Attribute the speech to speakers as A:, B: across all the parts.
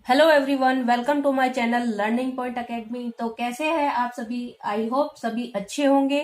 A: Hello everyone, welcome to my channel learning point academy. तो कैसे हैं आप सभी? आई होप सभी अच्छे होंगे।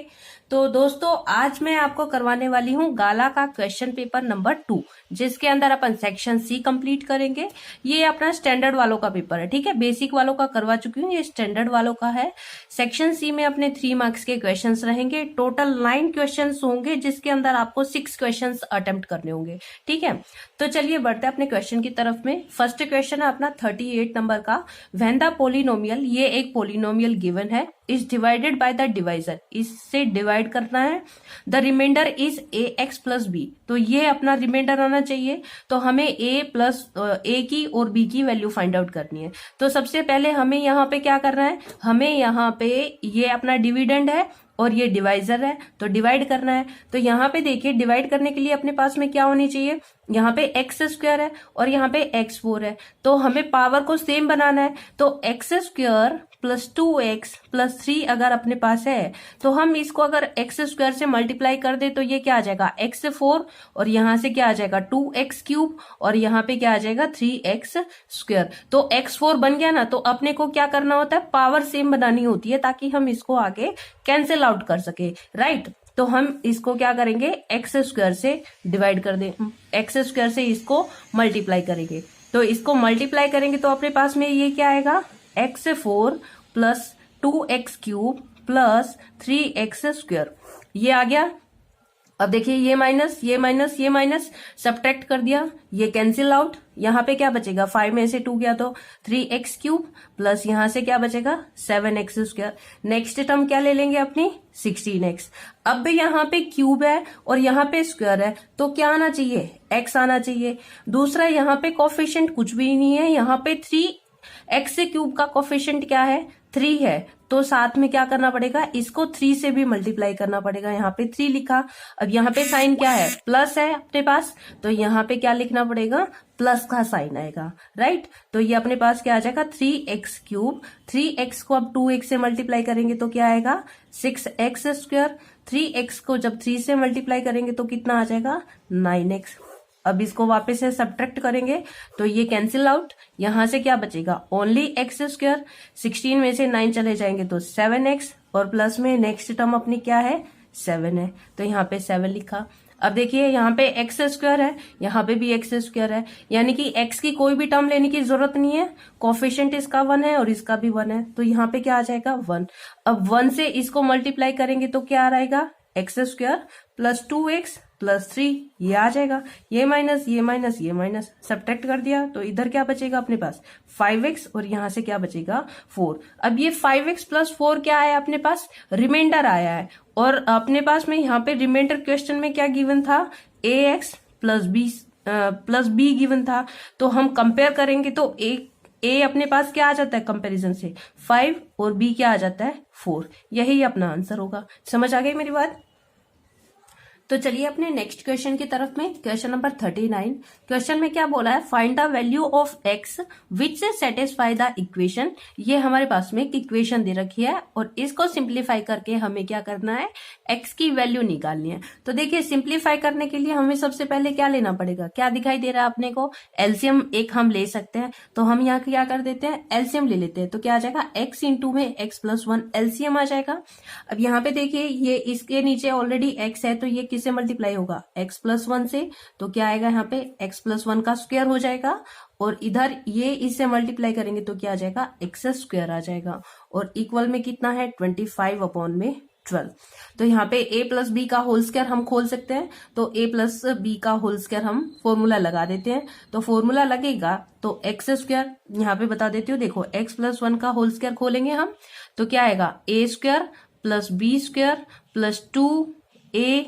A: तो दोस्तों, आज मैं आपको करवाने वाली हूँ गाला का क्वेश्चन पेपर नंबर 2, जिसके अंदर अपन सेक्शन सी कंप्लीट करेंगे। ये अपना स्टैंडर्ड वालों का पेपर है, ठीक है। बेसिक वालों का करवा चुकी हूँ, ये स्टैंडर्ड वालों का है। सेक्शन सी में अपने 3 मार्क्स के क्वेश्चन रहेंगे। टोटल 9 क्वेश्चन होंगे, जिसके अंदर आपको 6 क्वेश्चन अटेम्प्ट करने होंगे, ठीक है। तो चलिए बढ़ते हैं अपने क्वेश्चन की तरफ में। फर्स्ट क्वेश्चन है अपना 38 नंबर का। व्हेन द पोलिनोमियल, ये एक पोलिनोमियल गिवन है, is divided by the divisor, इससे डिवाइड करना है। The remainder is a x plus b, तो ये अपना रिमाइंडर आना चाहिए। तो हमें ए की और बी की वैल्यू फाइंड आउट करनी है। तो सबसे पहले हमें यहाँ पे क्या करना है, हमें यहाँ पे ये अपना डिविडेंड है और ये डिवाइजर है, तो डिवाइड करना है। तो यहाँ पे देखिए, डिवाइड करने के लिए अपने पास में क्या होनी चाहिए, यहाँ पे एक्स स्क्वायर है और यहाँ पे एक्स 4 है, तो हमें पावर को सेम बनाना है। तो x square plus 2x plus 3 अगर अपने पास है, तो हम इसको अगर एक्स स्क्वायर से मल्टीप्लाई कर दे तो ये क्या आ जाएगा, एक्स 4, और यहाँ से क्या आ जाएगा 2x क्यूब, और यहाँ पे क्या आ जाएगा 3x स्क्वायर। तो x4 बन गया ना। तो अपने को क्या करना होता है, पावर सेम बनानी होती है, ताकि हम इसको आगे कैंसिल आउट कर सके, राइट। तो हम इसको क्या करेंगे, एक्स स्क्वायर से डिवाइड कर दें, एक्स स्क्वायर से इसको मल्टीप्लाई करेंगे। तो इसको मल्टीप्लाई करेंगे तो अपने पास में ये क्या आएगा, x4 plus 2x cube plus 3x square, ये आ गया। अब देखिए, ये माइनस ये माइनस ये माइनस सब्ट्रैक्ट कर दिया, ये कैंसिल आउट। यहाँ पे क्या बचेगा, 5 में से 2 गया तो 3x क्यूब प्लस यहाँ से क्या बचेगा 7x स्क्वायर। नेक्स्ट टर्म क्या ले लेंगे अपनी 16x। अब यहाँ पे क्यूब है और यहाँ पे स्क्वायर है, तो क्या आना चाहिए, x आना चाहिए। दूसरा, यहाँ पे कोफिशिएंट कुछ भी नहीं है, यहाँ पे 3x से क्यूब का कोफिशिएंट क्या है, 3 है, तो साथ में क्या करना पड़ेगा, इसको 3 से भी मल्टीप्लाई करना पड़ेगा। यहाँ पे 3 लिखा। अब यहाँ पे साइन क्या है, प्लस है अपने पास, तो यहाँ पे क्या लिखना पड़ेगा, प्लस का साइन आएगा, राइट। तो ये अपने पास क्या आ जाएगा 3x क्यूब, 3x को अब 2x से मल्टीप्लाई करेंगे तो क्या आएगा 6x स्क्वायर। 3x को जब 3 से मल्टीप्लाई करेंगे तो कितना आ जाएगा 9x। अब इसको वापस से सब्ट्रैक्ट करेंगे तो ये कैंसिल आउट, यहां से क्या बचेगा ओनली एक्स स्क्वायर। 16 में से 9 चले जाएंगे तो 7x, और प्लस में नेक्स्ट टर्म अपनी क्या है 7 है, तो यहाँ पे 7 लिखा। अब देखिए, यहाँ पे एक्स स्क्वायर है, यहाँ पे भी एक्स स्क्वायर है, यानी कि एक्स की कोई भी टर्म लेने की जरूरत नहीं है। कोफिशिएंट इसका 1 है और इसका भी 1 है, तो यहाँ पे क्या आ जाएगा 1। अब 1 से इसको मल्टीप्लाई करेंगे तो क्या रहेगा, x square plus 2x plus 3, ये आ जाएगा। ये माइनस ये माइनस ये माइनस सब्ट्रैक्ट कर दिया, तो इधर क्या बचेगा अपने पास 5x, और यहाँ से क्या बचेगा 4। अब ये 5x प्लस 4 क्या आया अपने पास, रिमाइंडर आया है। और अपने पास में यहाँ पे रिमाइंडर क्वेश्चन में क्या गिवन था, ax प्लस b गिवन था। तो हम कंपेयर करेंगे तो ए अपने पास क्या आ जाता है कंपैरिजन से 5, और बी क्या आ जाता है 4। यही अपना आंसर होगा। समझ आ गई मेरी बात? तो चलिए अपने नेक्स्ट क्वेश्चन की तरफ में। Question number 39। क्वेश्चन में क्या बोला है, find the value of x which satisfy the equation. ये हमारे पास में एक इक्वेशन दे रखी है और इसको सिंप्लीफाई करके हमें क्या करना है, एक्स की वैल्यू निकालनी है। तो देखिए, सिंप्लीफाई करने के लिए हमें सबसे पहले क्या लेना पड़ेगा, क्या दिखाई दे रहा है अपने को, एलसीएम एक हम ले सकते हैं। तो हम यहाँ क्या कर देते हैं, एलसीएम ले लेते हैं। तो क्या आ जाएगा, एक्स इंटू में एक्स प्लस 1 एलसीएम आ जाएगा। अब यहाँ पे देखिए, ये इसके नीचे ऑलरेडी एक्स है, तो ये किससे मल्टीप्लाई होगा, x प्लस 1 से। तो क्या आएगा यहाँ पे x प्लस 1 का स्क्वायर हो जाएगा, और इधर ये इससे मल्टीप्लाई करेंगे तो क्या आ जाएगा x स्क्वायर आ जाएगा, और इक्वल में कितना है 25 अपॉन में 12। तो यहाँ पे a प्लस बी का होल स्क्वायर हम खोल सकते हैं, तो a प्लस बी का होल स्क्वायर हम फॉर्मूला लगा देते हैं। तो फॉर्मूला लगेगा तो एक्स स्क्वायर, यहाँ पे बता देती हूँ, देखो x प्लस 1 का होल स्क्वायर खोलेंगे हम तो क्या आएगा a square plus b square plus 2a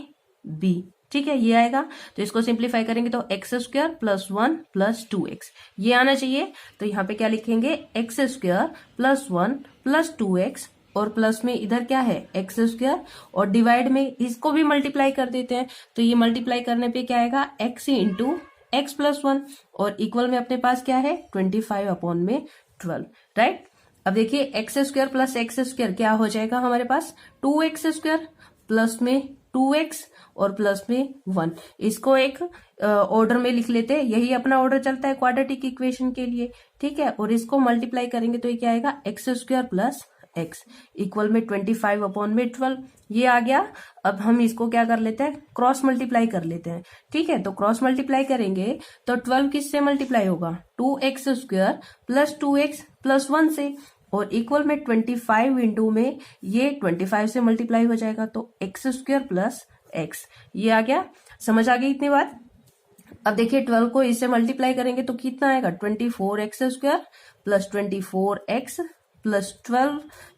A: b, ठीक है, ये आएगा। तो इसको सिंप्लीफाई करेंगे तो x square plus 1 plus 2x, ये आना चाहिए। तो यहाँ पे क्या लिखेंगे, x square plus 1 plus 2x, और प्लस में इधर क्या है एक्स स्क्वायर, और डिवाइड में इसको भी मल्टीप्लाई कर देते हैं। तो ये मल्टीप्लाई करने पे क्या आएगा, एक्स इंटू एक्स प्लस 1, और इक्वल में अपने पास क्या है 25 अपॉन में 12, राइट। अब देखिए, x square plus x square क्या हो जाएगा हमारे पास 2x स्क्वायर, प्लस में 2x, और प्लस में 1। इसको एक ऑर्डर में लिख लेते हैं, यही अपना ऑर्डर चलता है क्वाड्रेटिक इक्वेशन के लिए, ठीक है। और इसको मल्टीप्लाई करेंगे तो ये क्या आएगा, x square plus x equal में 25 अपॉन में 12, ये आ गया। अब हम इसको क्या कर लेते हैं, क्रॉस मल्टीप्लाई कर लेते हैं, ठीक है। तो क्रॉस मल्टीप्लाई करेंगे तो 12 किससे मल्टीप्लाई होगा, 2x square plus 2x plus 1 से, और इक्वल में 25 इंटू में ये 25 से मल्टीप्लाई हो जाएगा, तो एक्स स्क्वायर प्लस एक्स, ये आ गया। समझ आ गई इतनी बात। अब देखिए 12 को इससे मल्टीप्लाई करेंगे तो कितना आएगा, 24x square plus 24x plus 12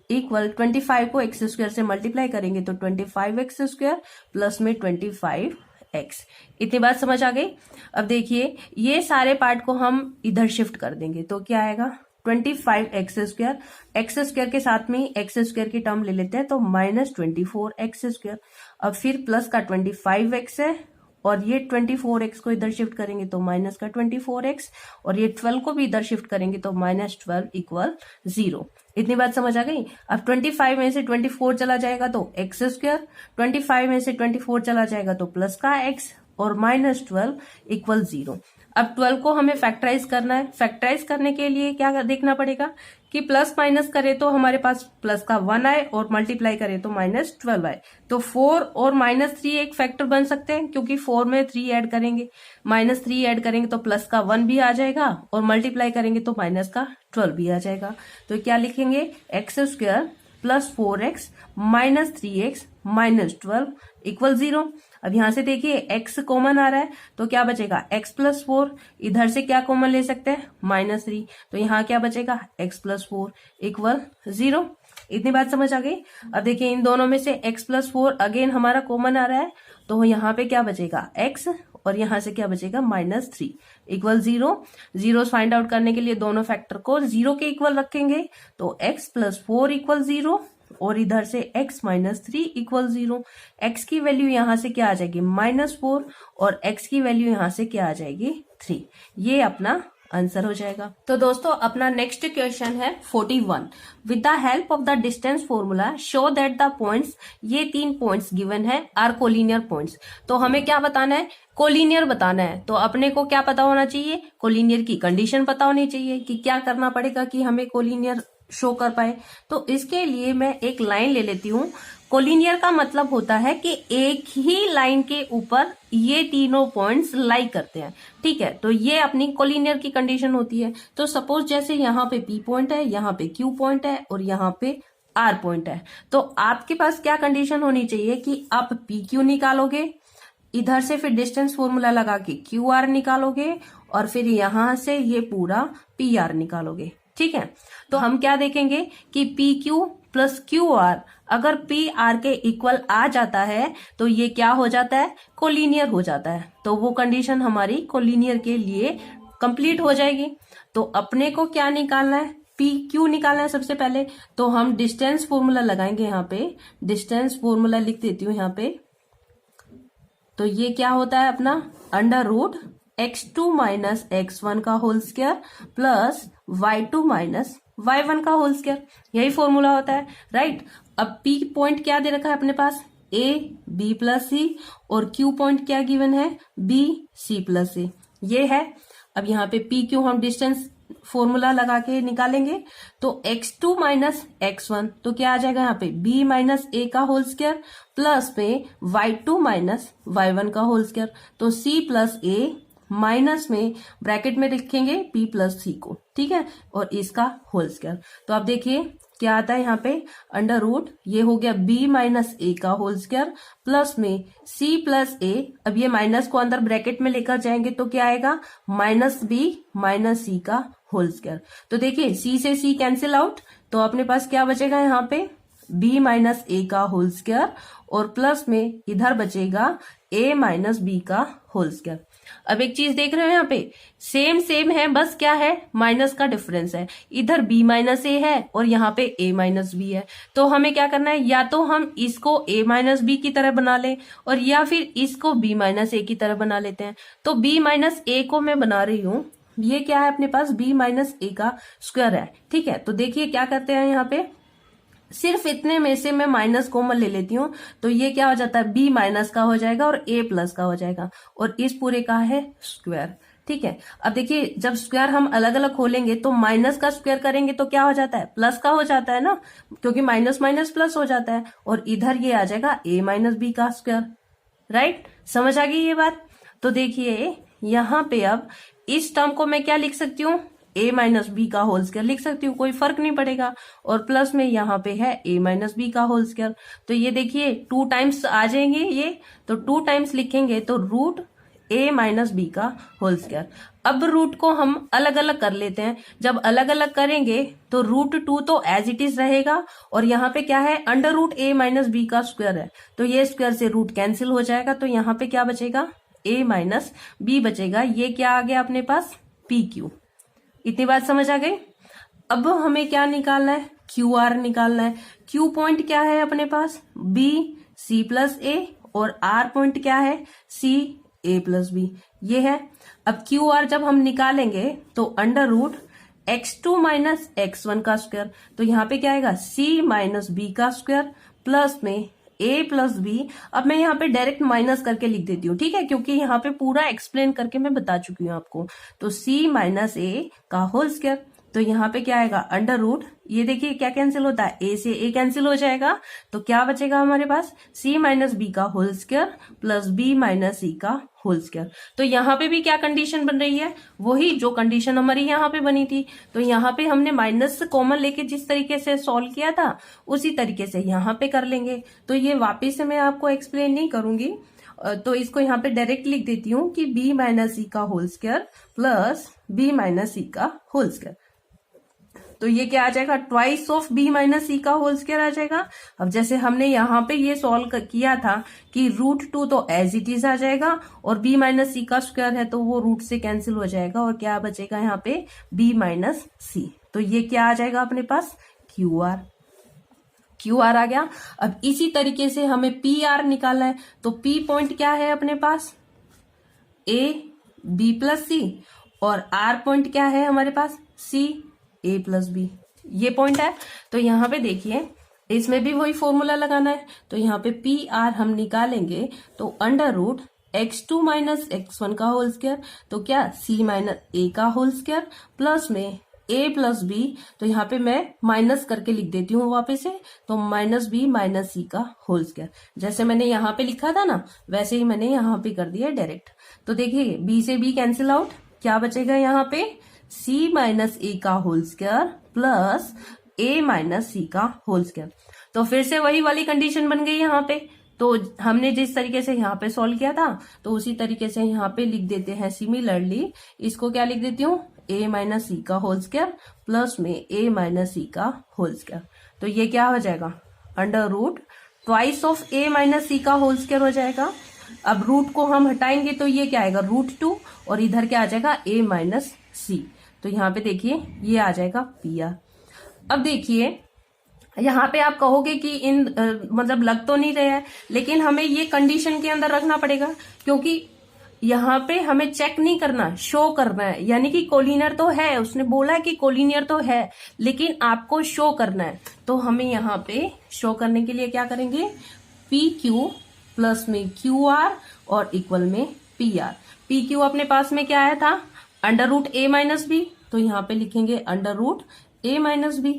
A: equal 25 को एक्स स्क्वायर से मल्टीप्लाई करेंगे तो 25x स्क्वायर प्लस में 25x। इतनी बात समझ आ गई। अब देखिए ये सारे पार्ट को हम इधर शिफ्ट कर देंगे तो क्या आएगा, 25x स्क्वायर, एक्स स्क्वायर के साथ में एक्स स्क्वायर की टर्म ले लेते हैं तो माइनस 24x स्क्वायर। अब फिर प्लस का 25x है और ये 24x को इधर शिफ्ट करेंगे तो माइनस का 24x, और ये 12 को भी इधर शिफ्ट करेंगे तो माइनस 12 इक्वल 0। इतनी बात समझ आ गई। अब 25 में से 24 चला जाएगा तो एक्स स्क्वायर, 25 में से 24 चला जाएगा तो प्लस का x, और माइनस 12 इक्वल 0। अब 12 को हमें फैक्टराइज करना है। फैक्टराइज करने के लिए क्या देखना पड़ेगा कि प्लस माइनस करे तो हमारे पास प्लस का 1 आए और मल्टीप्लाई करे तो माइनस 12 आए। तो 4 और माइनस 3 एक फैक्टर बन सकते हैं, क्योंकि 4 में 3 ऐड करेंगे, माइनस 3 ऐड करेंगे तो प्लस का 1 भी आ जाएगा, और मल्टीप्लाई करेंगे तो माइनस का 12 भी आ जाएगा। तो क्या लिखेंगे, x square plus 4x minus 3x minus 12 equal 0। अब यहां से देखिए x कॉमन आ रहा है तो क्या बचेगा, x प्लस 4, इधर से क्या कॉमन ले सकते हैं, माइनस 3, तो यहाँ क्या बचेगा, x प्लस 4 इक्वल 0। इतनी बात समझ आ गई। अब देखिए इन दोनों में से x प्लस 4 अगेन हमारा कॉमन आ रहा है, तो यहाँ पे क्या बचेगा, x, और यहाँ से क्या बचेगा, minus 3 equal 0। Zero find out करने के लिए दोनों फैक्टर को 0 के इक्वल रखेंगे तो x प्लस 4 इक्वल 0, और इधर से x माइनस 3 इक्वल 0। x की वैल्यू यहां से क्या आ जाएगी, माइनस 4, और x की वैल्यू यहां से क्या आ जाएगी, 3। ये अपना आंसर हो जाएगा। तो दोस्तों अपना नेक्स्ट क्वेश्चन है 41। With the help of the distance formula show that the points, ये 3 पॉइंट्स गिवन है, आर कोलिनियर पॉइंट्स। तो हमें क्या बताना है, कोलिनियर बताना है। तो अपने को क्या पता होना चाहिए, कोलिनियर की कंडीशन पता होनी चाहिए कि क्या करना पड़ेगा कि हमें कोलिनियर शो कर पाए। तो इसके लिए मैं एक लाइन ले लेती हूँ। कोलिनियर का मतलब होता है कि एक ही लाइन के ऊपर ये तीनों पॉइंट्स लाई करते हैं, ठीक है। तो ये अपनी कोलिनियर की कंडीशन होती है। तो सपोज जैसे यहाँ पे P पॉइंट है, यहाँ पे Q पॉइंट है और यहाँ पे R पॉइंट है, तो आपके पास क्या कंडीशन होनी चाहिए कि आप PQ निकालोगे, इधर से फिर डिस्टेंस फॉर्मूला लगा के QR निकालोगे, और फिर यहां से ये पूरा PR निकालोगे, ठीक है। तो हम क्या देखेंगे कि PQ प्लस QR अगर PR के इक्वल आ जाता है तो ये क्या हो जाता है, कोलिनियर हो जाता है। तो वो कंडीशन हमारी कोलिनियर के लिए कंप्लीट हो जाएगी। तो अपने को क्या निकालना है, PQ निकालना है सबसे पहले। तो हम डिस्टेंस फॉर्मूला लगाएंगे, यहाँ पे डिस्टेंस फॉर्मूला लिख देती हूँ यहाँ पे। तो ये क्या होता है अपना, under root x2 minus x1 का whole square plus y2 minus y1 का होल स्क्वायर, यही फॉर्मूला होता है, राइट। अब P पॉइंट क्या दे रखा है अपने पास, A B प्लस C, और Q पॉइंट क्या गिवन है, B C प्लस C, ये है। अब यहाँ पे PQ हम डिस्टेंस फॉर्मूला लगा के निकालेंगे तो x2 माइनस x1, तो क्या आ जाएगा यहाँ पे b माइनस a का होल स्क्वायर प्लस में y2 माइनस y1 का होल स्क्वायर, तो c प्लस a माइनस में ब्रैकेट में लिखेंगे p प्लस c को, ठीक है, और इसका होल स्क्वायर। तो आप देखिए क्या आता है यहाँ पे, अंडर रूट ये हो गया b माइनस a का होल स्क्वायर प्लस में c प्लस a। अब ये माइनस को अंदर ब्रैकेट में लेकर जाएंगे तो क्या आएगा, माइनस b माइनस c का होल स्क्वायर। तो देखिए c से c कैंसिल आउट, तो अपने पास क्या बचेगा यहाँ पे, b माइनस a का होल स्क्वायर, और प्लस में इधर बचेगा a माइनस b का होल स्क्वायर। अब एक चीज देख रहे हो यहाँ पे, सेम सेम है, बस क्या है, माइनस का डिफरेंस है। इधर b माइनस a है और यहाँ पे a माइनस b है। तो हमें क्या करना है, या तो हम इसको a माइनस b की तरह बना लें, और या फिर इसको b माइनस a की तरह बना लेते हैं। तो b माइनस a को मैं बना रही हूँ, ये क्या है अपने पास, b माइनस a का स्क्वायर है, ठीक है। तो देखिए क्या करते हैं यहाँ पे, सिर्फ इतने में से मैं माइनस कॉमन ले लेती हूँ, तो ये क्या हो जाता है, बी माइनस का हो जाएगा और ए प्लस का हो जाएगा, और इस पूरे का है स्क्वायर। ठीक है, अब देखिए जब स्क्वायर हम अलग अलग खोलेंगे तो माइनस का स्क्वायर करेंगे तो क्या हो जाता है, प्लस का हो जाता है ना, क्योंकि माइनस माइनस प्लस हो जाता है, और इधर ये आ जाएगा ए माइनस बी का स्क्वायर। राइट, समझ आ गई ये बात। तो देखिए यहाँ पे अब इस टर्म को मैं क्या लिख सकती हूँ, ए माइनस बी का होल स्क्वायर लिख सकती हूँ, कोई फर्क नहीं पड़ेगा, और प्लस में यहाँ पे है ए माइनस बी का होल स्क्वायर। तो ये देखिए 2 टाइम्स आ जाएंगे ये, तो 2 टाइम्स लिखेंगे तो रूट ए माइनस बी का होल स्क्वायर। अब रूट को हम अलग अलग कर लेते हैं, जब अलग अलग करेंगे तो रूट 2 तो एज इट इज रहेगा, और यहाँ पे क्या है, अंडर रूट ए माइनस बी का स्क्वायर है, तो ये स्क्वायर से रूट कैंसिल हो जाएगा, तो यहाँ पे क्या बचेगा, ए माइनस बी बचेगा। ये क्या आ गया अपने पास, पी क्यू। इतनी बात समझ आ गई। अब हमें क्या निकालना है, क्यू आर निकालना है। क्यू पॉइंट क्या है अपने पास, बी सी प्लस ए, और आर पॉइंट क्या है, सी ए प्लस बी, ये है। अब क्यू आर जब हम निकालेंगे तो under root x2 minus x1 का स्क्वायर, तो यहाँ पे क्या आएगा, c माइनस बी का स्क्वायर प्लस में a प्लस बी। अब मैं यहाँ पे डायरेक्ट माइनस करके लिख देती हूँ, ठीक है, क्योंकि यहाँ पे पूरा एक्सप्लेन करके मैं बता चुकी हूँ आपको। तो c माइनस ए का होल स्क्वायर, तो यहाँ पे क्या आएगा, अंडर रूट, ये देखिए क्या कैंसिल होता है, a से a कैंसिल हो जाएगा, तो क्या बचेगा हमारे पास, c माइनस बी का whole square plus b minus c का होल स्क्वायर। तो यहाँ पे भी क्या कंडीशन बन रही है, वही जो कंडीशन हमारी यहाँ पे बनी थी। तो यहाँ पे हमने माइनस कॉमन लेके जिस तरीके से सॉल्व किया था उसी तरीके से यहाँ पे कर लेंगे। तो ये वापिस से मैं आपको एक्सप्लेन नहीं करूंगी, तो इसको यहाँ पे डायरेक्ट लिख देती हूँ कि b माइनस सी का whole square plus b minus C का होल स्क्वायर। तो ये क्या आ जाएगा, twice of b minus C का होल स्क्वायर आ जाएगा। अब जैसे हमने यहाँ पे ये सॉल्व किया था कि रूट 2 तो एज इट इज आ जाएगा, और b माइनस सी का स्क्वायर है तो वो रूट से कैंसिल हो जाएगा, और क्या बचेगा यहाँ पे, b माइनस सी। तो ये क्या आ जाएगा अपने पास, क्यू आर आ गया। अब इसी तरीके से हमें पी आर निकालना है, तो p पॉइंट क्या है अपने पास, a b प्लस सी, और r पॉइंट क्या है हमारे पास, c a प्लस बी, ये पॉइंट है। तो यहाँ पे देखिए इसमें भी वही फॉर्मूला लगाना है, तो यहाँ पे पी आर हम निकालेंगे तो under root x2 minus x1 का होल स्क्वायर, तो क्या c माइनस a का होल स्क्वायर प्लस में a प्लस बी, तो यहाँ पे मैं माइनस करके लिख देती हूँ वापस से, तो माइनस b माइनस c का होल स्क्वायर। जैसे मैंने यहाँ पे लिखा था ना वैसे ही मैंने यहाँ पे कर दिया डायरेक्ट। तो देखिए b से b कैंसिल आउट, क्या बचेगा यहाँ पे, c माइनस ए का whole square plus a minus C का होल स्क्वायर। तो फिर से वही वाली कंडीशन बन गई यहाँ पे, तो हमने जिस तरीके से यहाँ पे सॉल्व किया था तो उसी तरीके से यहाँ पे लिख देते हैं सिमिलरली। इसको क्या लिख देती हूँ, a माइनस सी का होल स्क्वायर प्लस में a माइनस सी का होल स्क्वायर। तो ये क्या हो जाएगा, under root twice of a minus C का होल स्क्वायर हो जाएगा। अब रूट को हम हटाएंगे तो ये क्या आएगा, रूट 2, और इधर क्या आ जाएगा, a माइनस सी। तो यहाँ पे देखिए ये आ जाएगा पी आर। अब देखिए यहाँ पे आप कहोगे कि इन मतलब लग तो नहीं रहा है, लेकिन हमें ये कंडीशन के अंदर रखना पड़ेगा, क्योंकि यहाँ पे हमें चेक नहीं करना, शो करना है। यानी कि कोलिनियर तो है, उसने बोला कि कोलिनियर तो है, लेकिन आपको शो करना है। तो हमें यहाँ पे शो करने के लिए क्या करेंगे, पी क्यू प्लस में क्यू आर और इक्वल में पी आर। पी क्यू अपने पास में क्या आया था, अंडर रूट ए माइनस बी, तो यहाँ पे लिखेंगे अंडर रूट ए माइनस बी,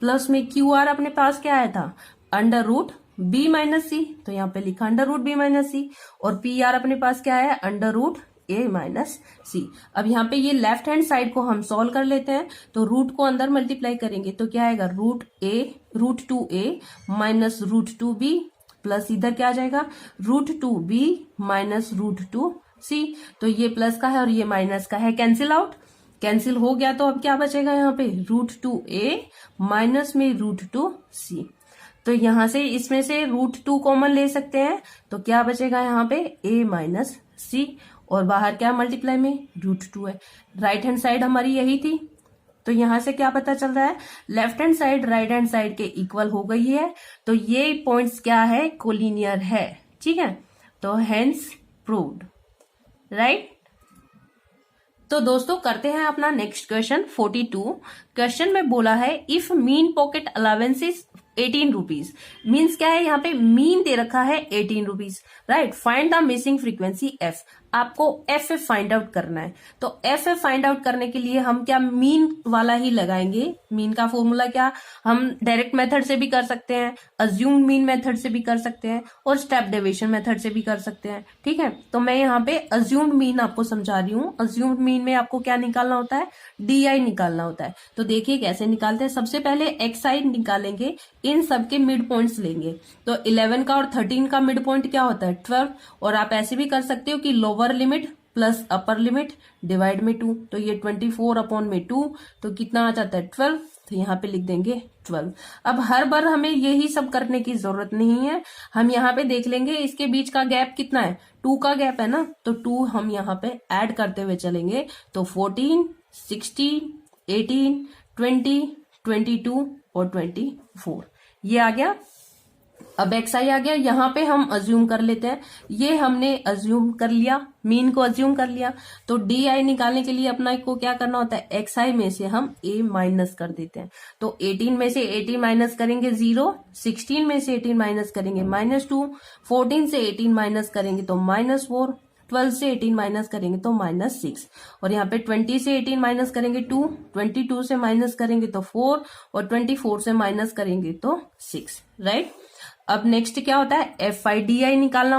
A: प्लस में क्यू आर अपने पास क्या आया था, अंडर रूट बी माइनस सी, तो यहाँ पे लिखा अंडर रूट बी माइनस सी, और पी आर अपने पास क्या है, अंडर रूट ए माइनस सी। अब यहाँ पे ये लेफ्ट हैंड साइड को हम सॉल्व कर लेते हैं, तो रूट को अंदर मल्टीप्लाई करेंगे तो क्या आएगा, root 2a minus root 2b, plus इधर क्या आ जाएगा, root 2b minus root 2c। तो ये प्लस का है और ये माइनस का है, कैंसिल आउट, कैंसिल हो गया। तो अब क्या बचेगा यहाँ पे, रूट 2a माइनस में रूट 2c। तो यहाँ से इसमें से रूट 2 कॉमन ले सकते हैं, तो क्या बचेगा यहाँ पे, a माइनस सी, और बाहर क्या मल्टीप्लाई में रूट 2 है। राइट हैंड साइड हमारी यही थी, तो यहाँ से क्या पता चल रहा है, left hand side right hand side के इक्वल हो गई है, तो ये पॉइंट्स क्या है, कोलिनियर है। ठीक है, तो हेंस प्रूव्ड, राइट। तो दोस्तों करते हैं अपना नेक्स्ट क्वेश्चन 42। क्वेश्चन में बोला है if mean pocket allowances ₹18। Means क्या है, यहाँ पे मीन दे रखा है ₹18, right. Find the missing frequency F, आपको एफ फाइंड आउट करना है। तो एफ फाइंड आउट करने के लिए हम क्या मीन वाला ही लगाएंगे। मीन का फॉर्मूला क्या, हम डायरेक्ट मेथड से भी कर सकते हैं, अज्यूम्ड मीन मेथड से भी कर सकते हैं, और स्टेप डेविएशन मेथड से भी कर सकते हैं, ठीक है। तो मैं यहाँ पे अज्यूम्ड मीन आपको समझा रही हूँ। अज्यूम्ड मीन में आपको क्या निकालना होता है, DI निकालना होता है। तो देखिए कैसे निकालते हैं। सबसे पहले XI निकालेंगे, इन सबके मिड पॉइंट्स लेंगे। तो 11 का और 13 का मिड पॉइंट क्या होता है, 12। और आप ऐसे भी कर सकते हो कि lower limit plus upper limit divide में 2, तो ये 24/2, तो कितना आ जाता है 12। तो यहाँ पे लिख देंगे 12। अब हर बार हमें यही सब करने की जरूरत नहीं है, हम यहाँ पे देख लेंगे इसके बीच का गैप कितना है, 2 का गैप है ना, तो 2 हम यहाँ पे ऐड करते हुए चलेंगे। तो 14, 16, 18, 20, 22 और 24 ये आ गया। अब XI आ गया, यहाँ पे हम अज्यूम कर लेते हैं, ये हमने अज्यूम कर लिया, मीन को अज्यूम कर लिया। तो DI निकालने के लिए अपना को क्या करना होता है, XI में से हम A माइनस कर देते हैं। तो 18 में से 18 माइनस करेंगे 0, 16 में से 18 माइनस करेंगे -2, 14 से 18 माइनस करेंगे तो -4, 12 से 18 माइनस करेंगे तो -6, और यहाँ पे 20 से 18 माइनस करेंगे 2, 22 से माइनस करेंगे तो 4, और 24 से माइनस करेंगे तो 6, राइट। अब नेक्स्ट क्या होता है, FI/DI निकालना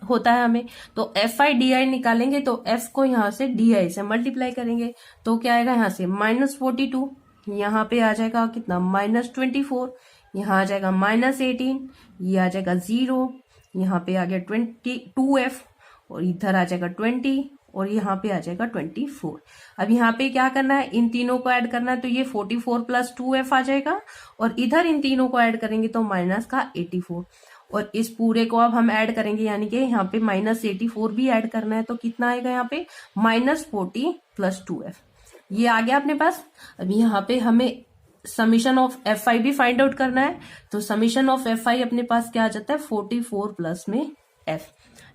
A: होता है हमें। तो FI/DI निकालेंगे तो F को यहाँ से DI से मल्टीप्लाई करेंगे, तो क्या आएगा यहाँ से -42, यहाँ पे आ जाएगा कितना -24, यहाँ आ जाएगा -18, ये आ जाएगा 0, यहाँ पे आ गया 22F, और इधर आ जाएगा 20, और यहाँ पे आ जाएगा 24। अब यहाँ पे क्या करना है, इन तीनों को ऐड करना है, तो ये 44 + 2F आ जाएगा, और इधर इन तीनों को ऐड करेंगे तो माइनस का 84, और इस पूरे को अब हम ऐड करेंगे, यानी कि यहाँ पे -84 भी ऐड करना है, तो कितना आएगा यहाँ पे -40 + 2F, ये आ गया अपने पास। अब यहाँ पे हमें समीशन ऑफ FI भी फाइंड आउट करना है, तो समीशन ऑफ FI अपने पास क्या आ जाता है, 44 प्लस में F।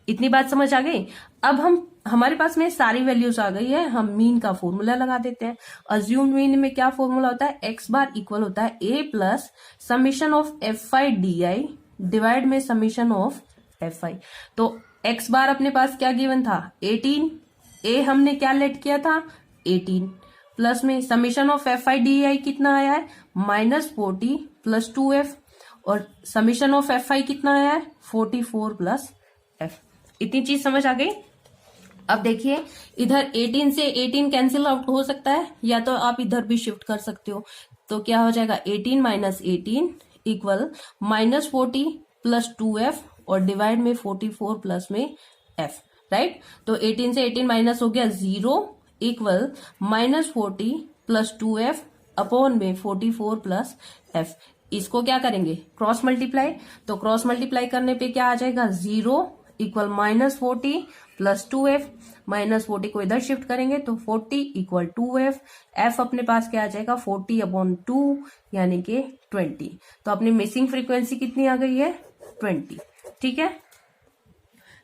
A: इतनी बात समझ आ गई। अब हमारे पास में सारी वैल्यूज आ गई है, हम मीन का फॉर्मूला लगा देते हैं। अज्यूम्ड मीन में क्या फॉर्मूला होता है, x बार इक्वल होता है A plus summation of FI/DI divide में समीशन ऑफ FI। तो x बार अपने पास क्या गिवन था, 18, A हमने क्या लेट किया था 18, प्लस में समीशन ऑफ FI/DI कितना आया है -40 + 2F, और समीशन ऑफ FI कितना आया है 44 + F। इतनी चीज समझ आ गई। अब देखिए इधर 18 से 18 कैंसिल आउट हो सकता है, या तो आप इधर भी शिफ्ट कर सकते हो। तो क्या हो जाएगा 18 - 18 इक्वल -40 + 2F और डिवाइड में 44 प्लस में F, राइट। तो 18 से 18 माइनस हो गया 0 इक्वल -40 + 2F अपॉन में 44 प्लस F। इसको क्या करेंगे, क्रॉस मल्टीप्लाई। तो क्रॉस मल्टीप्लाई करने पे क्या आ जाएगा, 0 इक्वल -40 + 2F, -40 को इधर शिफ्ट करेंगे तो 40 इक्वल 2F। F अपने पास क्या आ जाएगा 40/2 यानी कि 20। तो अपनी मिसिंग फ्रीक्वेंसी कितनी आ गई है 20, ठीक है।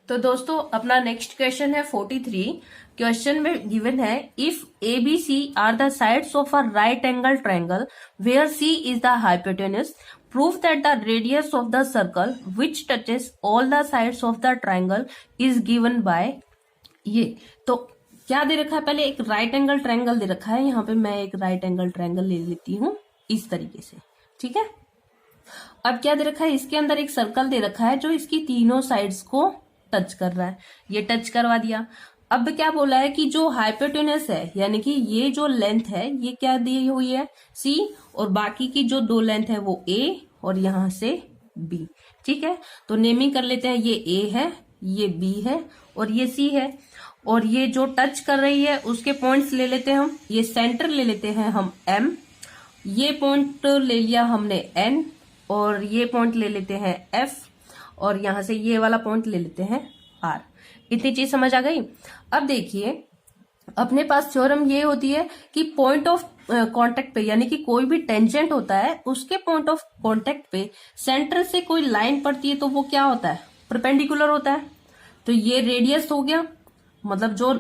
A: तो दोस्तों अपना नेक्स्ट क्वेश्चन है 43। क्वेश्चन में गिवन है if ABC are the sides of a right angle triangle where C is the hypotenuse, prove that the radius of the circle which touches all the sides of the triangle is given by ये। तो क्या दे रखा है, पहले एक right angle triangle दे रखा है, यहाँ पे मैं एक राइट एंगल ट्रायंगल ले लेती हूँ इस तरीके से, ठीक है। अब क्या दे रखा है, इसके अंदर एक सर्कल दे रखा है जो इसकी तीनों साइड्स को टच कर रहा है, ये टच करवा दिया। अब क्या बोला है कि जो हाइपोटेन्यूज है यानी कि ये जो लेंथ है ये क्या दी हुई है C, और बाकी की जो 2 लेंथ है वो A और यहां से B, ठीक है। तो नेमिंग कर लेते हैं, ये A है, ये B है और ये C है, और ये जो टच कर रही है उसके पॉइंट्स ले लेते हैं हम। ये सेंटर ले लेते हैं हम M, ये पॉइंट ले लिया हमने N, और ये पॉइंट ले लेते हैं F, और यहां से ये वाला पॉइंट ले लेते हैं R। इतनी चीज समझ आ गई। अब देखिए अपने पास थ्योरम ये होती है कि पॉइंट ऑफ कांटेक्ट पे यानी कि कोई भी टेंजेंट होता है उसके पॉइंट ऑफ कांटेक्ट पे सेंटर से कोई लाइन पड़ती है तो वो क्या होता है, परपेंडिकुलर होता है। तो ये रेडियस हो गया, मतलब जो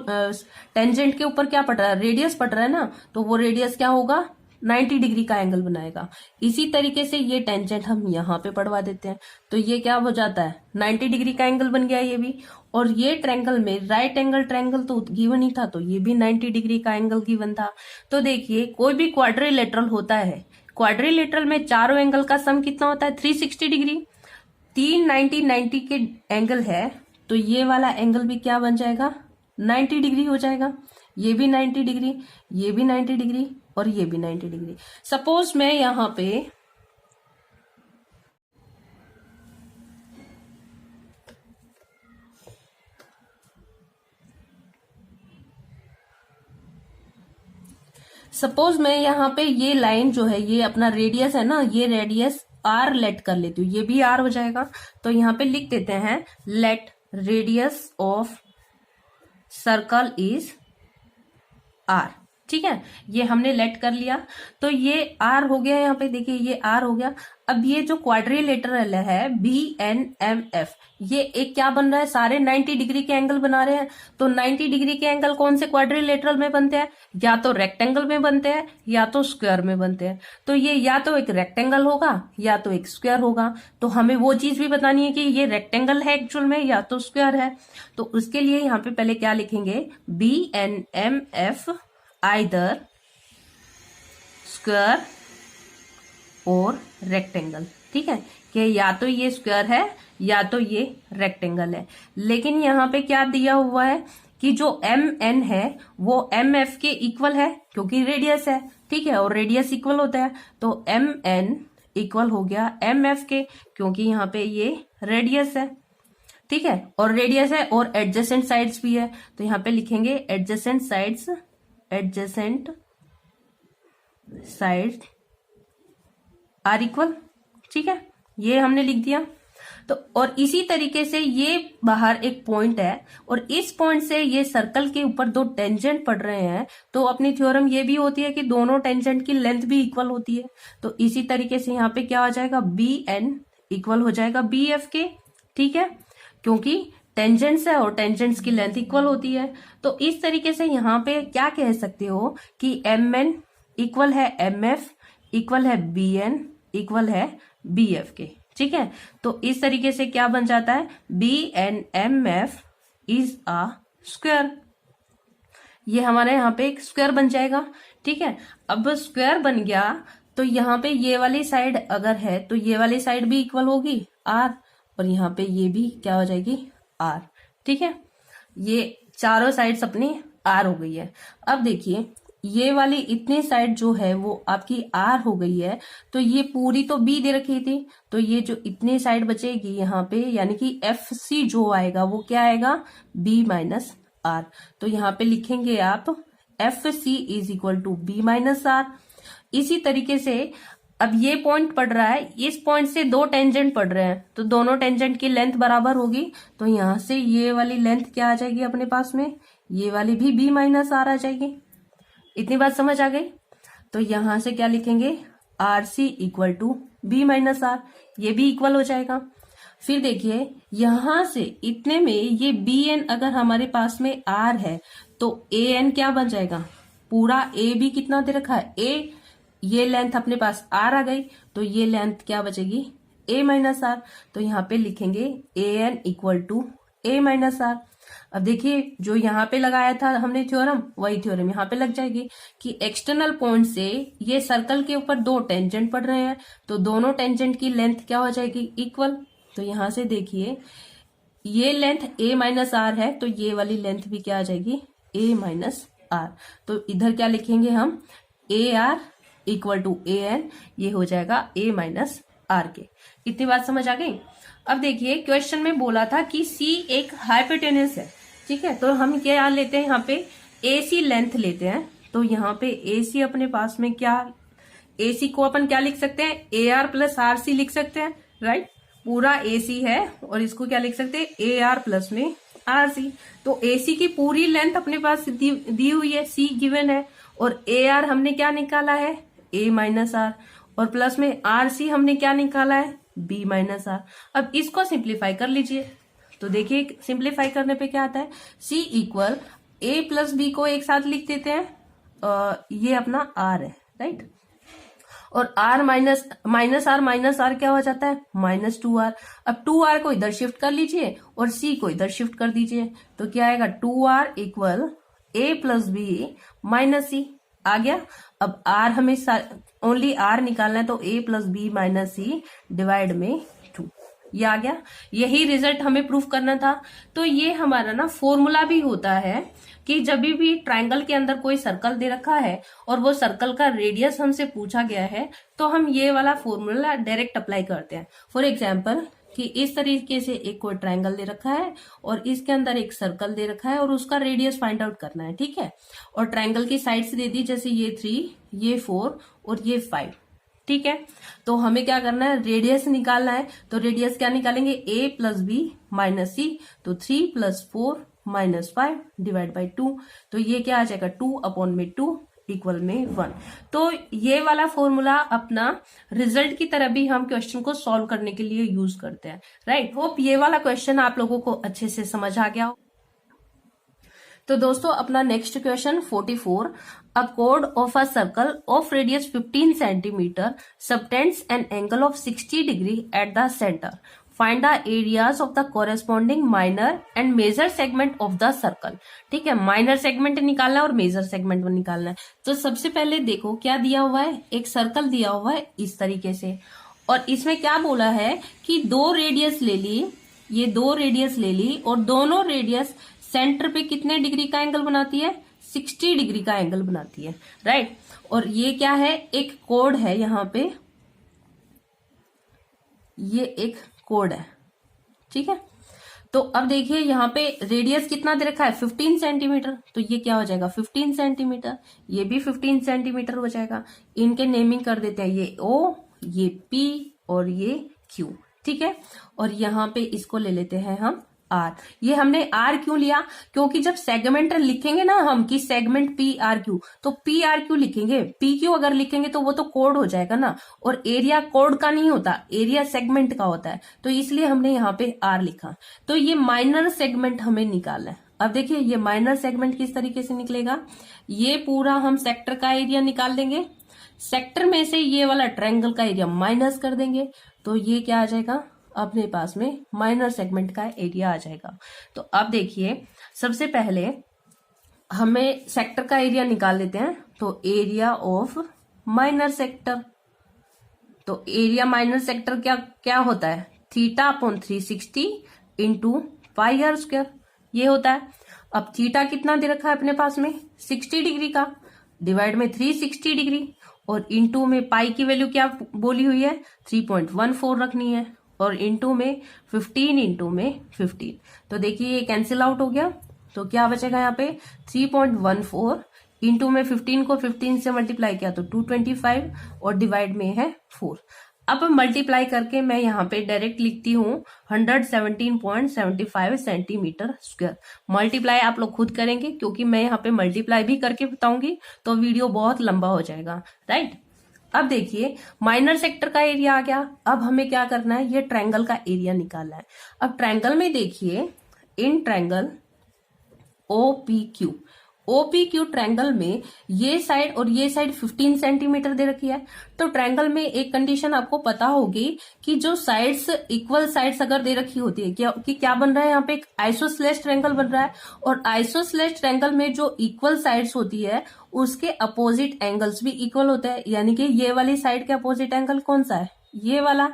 A: टेंजेंट के ऊपर क्या पड़ रहा है, रेडियस पड़ रहा है ना, तो वो रेडियस क्या होगा 90 डिग्री का एंगल बनाएगा। इसी तरीके से ये टेंजेंट हम यहाँ पे पढ़वा देते हैं, तो ये क्या हो जाता है, 90 डिग्री का एंगल बन गया ये भी। और ये ट्रायंगल में राइट एंगल ट्रायंगल तो गिवन ही था, तो ये भी 90 डिग्री का एंगल गिवन था। तो देखिए कोई भी क्वाड्रिलेटरल होता है, क्वाड्रिलेटरल में चारों एंगल का सम कितना होता है, 360 डिग्री। 390 के एंगल है, तो ये वाला एंगल भी क्या बन जाएगा, 90 डिग्री हो जाएगा। ये भी 90 डिग्री, ये भी 90 डिग्री और ये भी 90 डिग्री। सपोज मैं यहां पे ये लाइन जो है, ये अपना रेडियस है ना, ये रेडियस आर लेट कर लेती हूँ, ये भी आर हो जाएगा। तो यहाँ पे लिख देते हैं let radius of circle is r. ठीक है, ये हमने लेट कर लिया, तो ये आर हो गया। यहाँ पे देखिए ये आर हो गया। अब ये जो क्वाड्रिलेटरल है BNMF, ये एक क्या बन रहा है, सारे 90 डिग्री के एंगल बना रहे हैं। तो 90 डिग्री के एंगल कौन से क्वाड्रिलेटरल में बनते हैं, या तो रेक्टेंगल में बनते हैं या तो स्क्वायर में बनते हैं। तो ये या तो एक रेक्टेंगल होगा या तो एक स्क्वायर होगा। तो हमें वो चीज भी बतानी है कि ये रेक्टेंगल है एक्चुअल में या तो स्क्वायर है। तो उसके लिए यहाँ पे पहले क्या लिखेंगे, BNMF आइदर स्क्वायर और रेक्टेंगल। ठीक है, कि या तो ये स्क्वायर है या तो ये रेक्टेंगल है। लेकिन यहाँ पे क्या दिया हुआ है कि जो MN है वो MF के इक्वल है, क्योंकि रेडियस है। ठीक है, और रेडियस इक्वल होता है, तो MN इक्वल हो गया MF के, क्योंकि यहाँ पे ये रेडियस है। ठीक है, और रेडियस है और एडजेसेंट साइड्स भी है, तो यहाँ पे लिखेंगे adjacent sides, adjacent side are equal. ठीक है, ये हमने लिख दिया। तो और इसी तरीके से ये बाहर एक पॉइंट है और इस पॉइंट से ये सर्कल के ऊपर दो टेंजेंट पड़ रहे हैं, तो अपनी थ्योरम ये भी होती है कि दोनों टेंजेंट की लेंथ भी इक्वल होती है। तो इसी तरीके से यहाँ पे क्या हो जाएगा, BN इक्वल हो जाएगा BF के। ठीक है, क्योंकि टेंजेंट्स है और टेंजेंट्स की लेंथ इक्वल होती है। तो इस तरीके से यहाँ पे क्या कह सकते हो कि MN इक्वल है MF इक्वल है BN इक्वल है BF के। ठीक है, तो इस तरीके से क्या बन जाता है, BNMF इज अ स्क्वायर। ये हमारे यहाँ पे एक स्क्वायर बन जाएगा। ठीक है, अब स्क्वायर बन गया तो यहाँ पे ये वाली साइड अगर है तो ये वाली साइड भी इक्वल होगी R, और यहाँ पे ये भी क्या हो जाएगी R। ठीक है, ये चारों साइड्स अपनी R हो गई है। अब देखिए ये वाली इतनी साइड जो है वो आपकी R हो गई है, तो ये पूरी तो B दे रखी थी, तो ये जो इतनी साइड बचेगी यहाँ पे, यानी कि FC जो आएगा वो क्या आएगा, B माइनस R। तो यहाँ पे लिखेंगे आप FC is equal to B minus R। इसी तरीके से अब ये पॉइंट पड़ रहा है, इस पॉइंट से दो टेंजेंट पड़ रहे हैं, तो दोनों टेंजेंट की लेंथ बराबर होगी। तो यहाँ से ये वाली लेंथ क्या आ जाएगी अपने पास में, ये वाली भी B माइनस R आ जाएगी। इतनी बात समझ आ गई। तो यहां से क्या लिखेंगे, RC equal to B minus R, ये भी इक्वल हो जाएगा। फिर देखिए यहां से इतने में ये BN अगर हमारे पास में R है तो AN क्या बन जाएगा, पूरा A भी कितना दे रखा है A, ये लेंथ अपने पास R आ गई, तो ये लेंथ क्या बचेगी A माइनस R। तो यहाँ पे लिखेंगे AN equal to A minus R। अब देखिए जो यहाँ पे लगाया था हमने थ्योरम, वही थ्योरम यहाँ पे लग जाएगी कि एक्सटर्नल पॉइंट से ये सर्कल के ऊपर दो टेंजेंट पड़ रहे हैं, तो दोनों टेंजेंट की लेंथ क्या हो जाएगी, इक्वल। तो यहाँ से देखिए ये लेंथ A माइनस R है, तो ये वाली लेंथ भी क्या आ जाएगी, A माइनस R। तो इधर क्या लिखेंगे हम, AR इक्वल टू AN, ये हो जाएगा A माइनस R के। इतनी बात समझ आ गई। अब देखिए क्वेश्चन में बोला था कि C एक हाइपोटेन्यूस है। ठीक है, तो हम क्या लेते हैं, यहाँ पे AC लेंथ लेते हैं। तो यहाँ पे AC अपने पास में क्या, AC को अपन क्या लिख सकते हैं, AR प्लस RC लिख सकते हैं, राइट। पूरा AC है और इसको क्या लिख सकते हैं, AR प्लस में RC। तो AC की पूरी लेंथ अपने पास दी हुई है, C गिवन है, और AR हमने क्या निकाला है, A माइनस R, और प्लस में RC हमने क्या निकाला है, B माइनस R। अब इसको सिंप्लीफाई कर लीजिए, तो देखिए सिंप्लीफाई करने पे क्या आता है, C equal A plus B को एक साथ लिख देते हैं, ये अपना R है, राइट। और r माइनस आर क्या हो जाता है, -2r। अब 2r को इधर शिफ्ट कर लीजिए और c को इधर शिफ्ट कर दीजिए, तो क्या आएगा 2r equal a plus B minus C. आ गया। अब r हमें ओनली r निकालना है, तो a plus B minus c divide में 2, ये आ गया। यही रिजल्ट हमें प्रूफ करना था। तो ये हमारा ना फॉर्मूला भी होता है कि जब भी ट्रायंगल के अंदर कोई सर्कल दे रखा है और वो सर्कल का रेडियस हमसे पूछा गया है, तो हम ये वाला फॉर्मूला डायरेक्ट अप्लाई करते हैं। फॉर एग्जाम्पल कि इस तरीके से एक कोई ट्रायंगल दे रखा है और इसके अंदर एक सर्कल दे रखा है और उसका रेडियस फाइंड आउट करना है, ठीक है। और ट्रायंगल की साइड्स दे दी, जैसे ये 3, ये 4 और ये 5, ठीक है। तो हमें क्या करना है, रेडियस निकालना है। तो रेडियस क्या निकालेंगे, a प्लस बी माइनस सी, तो 3 प्लस 4 माइनस 5 डिवाइड बाई 2, तो ये क्या आ जाएगा 2/2 इक्वल में 1। तो ये वाला फॉर्मूला अपना रिजल्ट की तरह भी हम क्वेश्चन को सॉल्व करने के लिए यूज करते हैं, राइट। होप ये वाला क्वेश्चन आप लोगों को अच्छे से समझ आ गया हो। तो दोस्तों अपना next question 44, a chord of a circle of radius 15 centimeter subtends an angle of 60 degree at the center. Find the areas of the corresponding minor and major segment of the circle. ठीक है, minor segment निकालना है और major segment निकालना है। तो सबसे पहले देखो क्या दिया हुआ है, एक सर्कल दिया हुआ है इस तरीके से, और इसमें क्या बोला है कि 2 रेडियस ले ली, ये 2 रेडियस ले ली और दोनों रेडियस सेंटर पे कितने डिग्री का एंगल बनाती है, 60 डिग्री का एंगल बनाती है, राइट। और ये क्या है, एक कोड है यहाँ पे, ये एक कोड है, ठीक है। तो अब देखिए यहाँ पे रेडियस कितना दे रखा है, 15 सेंटीमीटर, तो ये क्या हो जाएगा 15 सेंटीमीटर, ये भी 15 सेंटीमीटर हो जाएगा। इनके नेमिंग कर देते हैं, ये O, ये P और ये Q, ठीक है। और यहाँ पे इसको ले लेते हैं हम R। ये हमने R क्यों लिया, क्योंकि जब सेगमेंट लिखेंगे ना हम कि सेगमेंट PRQ, तो PRQ लिखेंगे, PQ अगर लिखेंगे तो वो तो कोड हो जाएगा ना, और एरिया कोड का नहीं होता, एरिया सेगमेंट का होता है, तो इसलिए हमने यहाँ पे R लिखा। तो ये माइनर सेगमेंट हमें निकालना है। अब देखिए ये माइनर सेगमेंट किस तरीके से निकलेगा, ये पूरा हम सेक्टर का एरिया निकाल देंगे, सेक्टर में से ये वाला ट्रायंगल का एरिया माइनस कर देंगे, तो ये क्या आ जाएगा अपने पास में माइनर सेगमेंट का एरिया आ जाएगा। तो अब देखिए सबसे पहले हमें सेक्टर का एरिया निकाल लेते हैं, तो एरिया ऑफ माइनर सेक्टर, तो एरिया माइनर सेक्टर क्या क्या होता है, θ/360 इंटू पाई r स्क्वायर, ये होता है। अब थीटा कितना दे रखा है अपने पास में, 60 डिग्री का, डिवाइड में 360 डिग्री, और इंटू में पाई की वैल्यू क्या बोली हुई है 3.14 रखनी है, और इंटू में 15 इंटू में 15, तो देखिए ये कैंसिल आउट हो गया, तो क्या बचेगा यहाँ पे 3.14 इंटू में 15 को 15 से मल्टीप्लाई किया तो 225 और डिवाइड में है 4। अब मल्टीप्लाई करके मैं यहाँ पे डायरेक्ट लिखती हूँ 117.75 सेंटीमीटर स्क्वायर। मल्टीप्लाई आप लोग खुद करेंगे क्योंकि मैं यहाँ पे मल्टीप्लाई भी करके बताऊंगी तो वीडियो बहुत लंबा हो जाएगा, राइट। अब देखिए माइनर सेक्टर का एरिया आ गया। अब हमें क्या करना है, ये ट्रायंगल का एरिया निकालना है। अब ट्रायंगल में देखिए, इन ट्रायंगल OPQ ट्रायंगल में ये साइड और ये साइड 15 सेंटीमीटर दे रखी है। तो ट्रायंगल में एक कंडीशन आपको पता होगी कि जो साइड्स इक्वल साइड्स अगर दे रखी होती है क्या बन रहा है, यहाँ पे एक आइसोस्लेस ट्रायंगल बन रहा है, और आइसोस्लेस ट्रायंगल में जो इक्वल साइड्स होती है उसके अपोजिट एंगल्स भी इक्वल होते हैं। यानी कि ये वाली साइड के अपोजिट एंगल कौन सा है, ये वाला,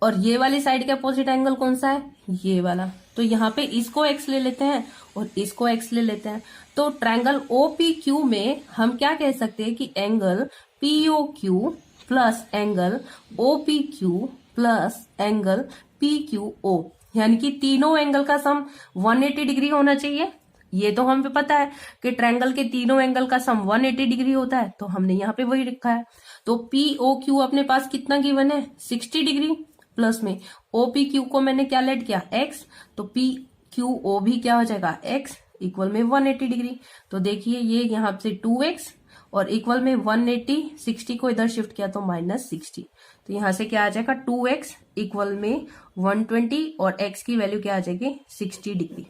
A: और ये वाली साइड के अपोजिट एंगल कौन सा है, ये वाला। तो यहाँ पे इसको x ले लेते हैं और इसको x ले लेते हैं। तो ट्रायंगल OPQ में हम क्या कह सकते हैं कि angle POQ plus angle OPQ plus angle PQO, यानी कि तीनों एंगल का सम 180 डिग्री होना चाहिए। ये तो हमें पता है कि ट्रायंगल के तीनों एंगल का सम 180 डिग्री होता है, तो हमने यहाँ पे वही लिखा है। तो POQ अपने पास कितना गिवन है 60 डिग्री, प्लस में OPQ को मैंने क्या लेट किया x, तो PQO भी क्या हो जाएगा x इक्वल में 180 डिग्री। तो देखिए ये यहाँ से 2x और इक्वल में 180, 60 को इधर शिफ्ट किया तो -60, तो यहाँ से क्या आ जाएगा 2x इक्वल में 120 और x की वैल्यू क्या आ जाएगी 60 डिग्री।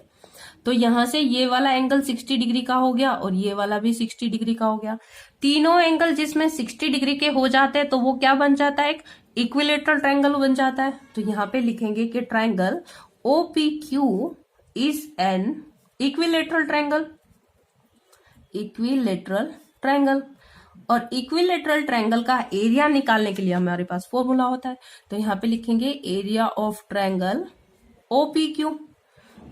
A: तो यहां से ये वाला एंगल 60 डिग्री का हो गया और ये वाला भी 60 डिग्री का हो गया। तीनों एंगल जिसमें 60 डिग्री के हो जाते हैं तो वो क्या बन जाता है, एक इक्विलेटरल ट्रायंगल बन जाता है। तो यहाँ पे लिखेंगे कि triangle OPQ is an equilateral triangle, equilateral triangle. और इक्विलेटरल ट्रायंगल का एरिया निकालने के लिए हमारे पास फॉर्मूला होता है। तो यहाँ पे लिखेंगे एरिया ऑफ ट्रायंगल OPQ।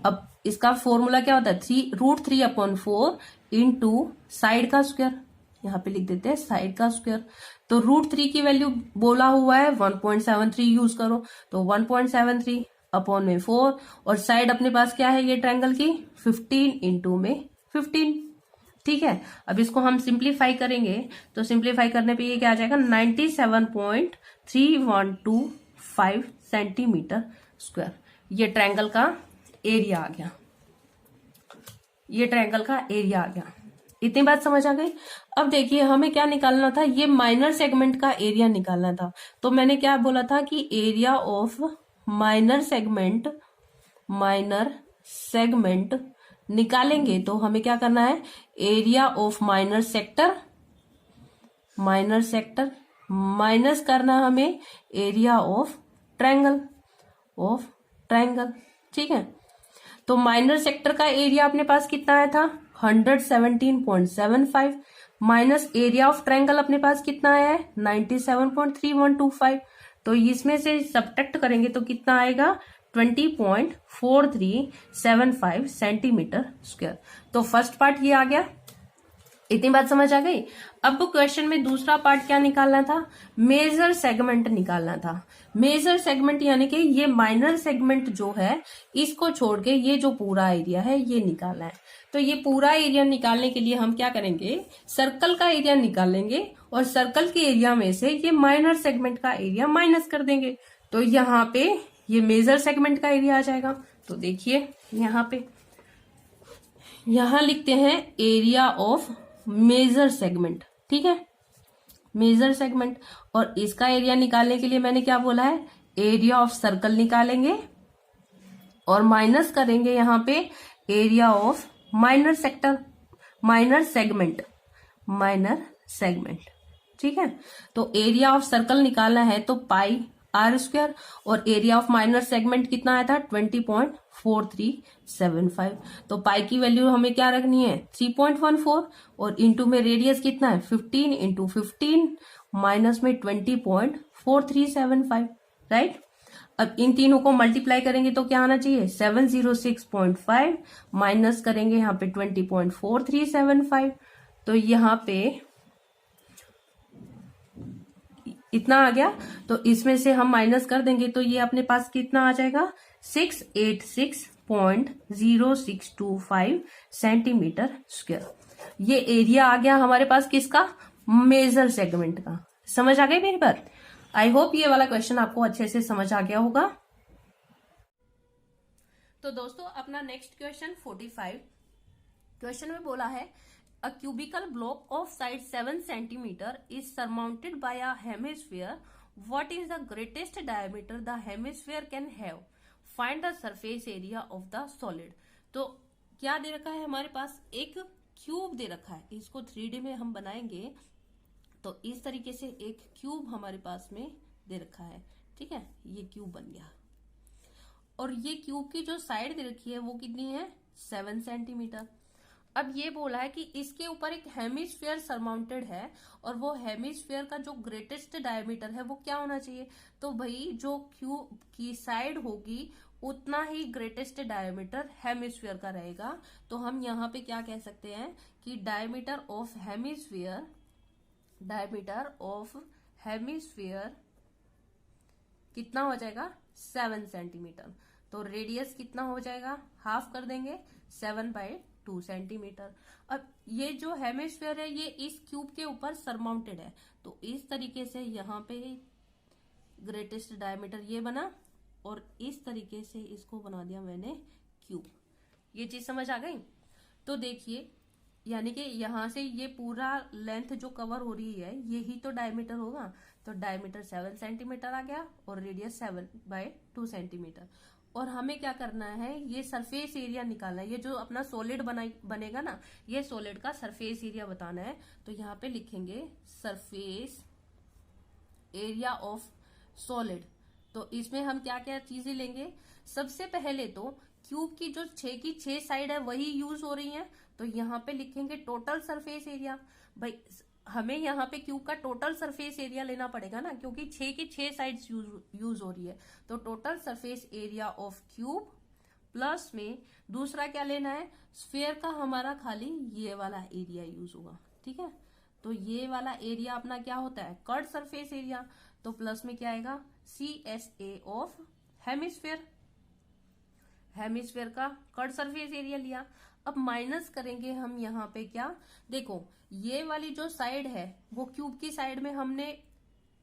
A: अब इसका फॉर्मूला क्या होता है, √3/4 इंटू साइड का स्क्वायर। यहाँ पे लिख देते हैं साइड का स्क्वायर। तो √3 की वैल्यू बोला हुआ है 1.73 यूज करो, तो 1.73/4 और साइड अपने पास क्या है ये ट्रायंगल की 15 इंटू में 15। ठीक है, अब इसको हम सिंप्लीफाई करेंगे तो सिंप्लीफाई करने पे ये क्या आ जाएगा 97.3125 सेंटीमीटर स्क्वायर। ये ट्रायंगल का एरिया आ गया, ये ट्रायंगल का एरिया आ गया। इतनी बात समझ आ गई। अब देखिए हमें क्या निकालना था, ये माइनर सेगमेंट का एरिया निकालना था। तो मैंने क्या बोला था कि एरिया ऑफ माइनर सेगमेंट निकालेंगे तो हमें क्या करना है, area of minor sector minus करना हमें एरिया ऑफ ट्रायंगल ठीक है। तो माइनर सेक्टर का एरिया अपने पास कितना आया था 117.75 माइनस एरिया ऑफ ट्रायंगल अपने पास कितना आया है 97.3125। तो इसमें से सब्ट्रैक्ट करेंगे तो कितना आएगा 20.4375 सेंटीमीटर स्क्वायर। तो फर्स्ट पार्ट ये आ गया। इतनी बात समझ आ गई। अब क्वेश्चन में दूसरा पार्ट क्या निकालना था, मेजर सेगमेंट निकालना था। मेजर सेगमेंट यानी कि ये माइनर सेगमेंट जो है इसको छोड़ के ये जो पूरा एरिया है ये निकालना है। तो ये पूरा एरिया निकालने के लिए हम क्या करेंगे, सर्कल का एरिया निकालेंगे और सर्कल के एरिया में से ये माइनर सेगमेंट का एरिया माइनस कर देंगे। तो यहाँ पे ये मेजर सेगमेंट का एरिया आ जाएगा। तो देखिए यहां लिखते हैं एरिया ऑफ मेजर सेगमेंट। ठीक है, मेजर सेगमेंट। और इसका एरिया निकालने के लिए मैंने क्या बोला है, एरिया ऑफ सर्कल निकालेंगे और माइनस करेंगे यहाँ पे एरिया ऑफ माइनर सेगमेंट। ठीक है, तो एरिया ऑफ सर्कल निकालना है तो πr² और एरिया ऑफ माइनर सेगमेंट कितना आया था 20.4375। तो पाई की वैल्यू हमें क्या रखनी है 3.14 और इंटू में रेडियस कितना है 15 इंटू 15 माइनस में 20.4375। राइट, अब इन तीनों को मल्टीप्लाई करेंगे तो क्या आना चाहिए 706.5 माइनस करेंगे यहाँ पे 20.4375। तो यहाँ पे इतना आ गया। तो इसमें से हम माइनस कर देंगे तो ये अपने पास कितना आ जाएगा 686.0625 सेंटीमीटर स्क्वायर। ये एरिया आ गया हमारे पास किसका, मेजर सेगमेंट का। समझ आ गई मेरी बात। आई होप ये वाला क्वेश्चन आपको अच्छे से समझ आ गया होगा। तो दोस्तों अपना नेक्स्ट क्वेश्चन 45 क्वेश्चन में बोला है A cubical block of size 7 centimeter is surmounted by a hemisphere. What is the greatest diameter the hemisphere can have? Find the surface area of the solid. तो क्या दे रखा है हमारे पास, एक क्यूब दे रखा है। इसको 3D में हम बनाएंगे तो इस तरीके से एक क्यूब हमारे पास में दे रखा है। ठीक है, ये क्यूब बन गया और ये क्यूब की जो साइड दे रखी है वो कितनी है 7 सेंटीमीटर। अब ये बोला है कि इसके ऊपर एक हेमिस्फीयर सरमाउंटेड है और वो हेमिस्फीयर का जो ग्रेटेस्ट डायमीटर है वो क्या होना चाहिए, तो भाई जो क्यूब की साइड होगी उतना ही ग्रेटेस्ट डायमीटर हेमिस्फीयर का रहेगा। तो हम यहाँ पे क्या कह सकते हैं कि डायमीटर ऑफ हेमिस्फीयर कितना हो जाएगा 7 सेंटीमीटर। तो रेडियस कितना हो जाएगा, हाफ कर देंगे 7/2 सेंटीमीटर। अब ये जो हेमिस्फीयर है ये इस क्यूब के ऊपर सरमाउंटेड है तो इस तरीके से यहाँ पे ग्रेटेस्ट डायमीटर ये बना और इस तरीके से इसको बना दिया मैंने क्यूब। ये चीज समझ आ गई। तो देखिए यानी कि यहाँ से ये पूरा लेंथ जो कवर हो रही है यही तो डायमीटर होगा। तो डायमीटर 7 सेंटीमीटर आ गया और रेडियस 7/2 सेंटीमीटर। और हमें क्या करना है, ये सरफेस एरिया निकालना है। ये जो अपना सॉलिड बनेगा ना, ये सॉलिड का सरफेस एरिया बताना है। तो यहाँ पे लिखेंगे सरफेस एरिया ऑफ सॉलिड। तो इसमें हम क्या क्या चीजें लेंगे, सबसे पहले तो क्यूब की जो 6 की 6 साइड है वही यूज हो रही है। तो यहाँ पे लिखेंगे टोटल सरफेस एरिया। भाई हमें यहाँ पे क्यूब का टोटल सरफेस एरिया लेना पड़ेगा ना, क्योंकि 6 की 6 साइड्स यूज हो रही है। तो total surface area of cube plus में दूसरा क्या लेना है, स्फीयर का हमारा खाली ये वाला एरिया यूज होगा। ठीक है, तो ये वाला एरिया अपना क्या होता है, कर्व सरफेस एरिया। तो प्लस में क्या आएगा, CSA ऑफ हेमिस्फीयर। हेमिस्फीयर का कर्व सरफेस एरिया लिया। अब माइनस करेंगे हम यहाँ पे क्या, देखो ये वाली जो साइड है वो क्यूब की साइड में हमने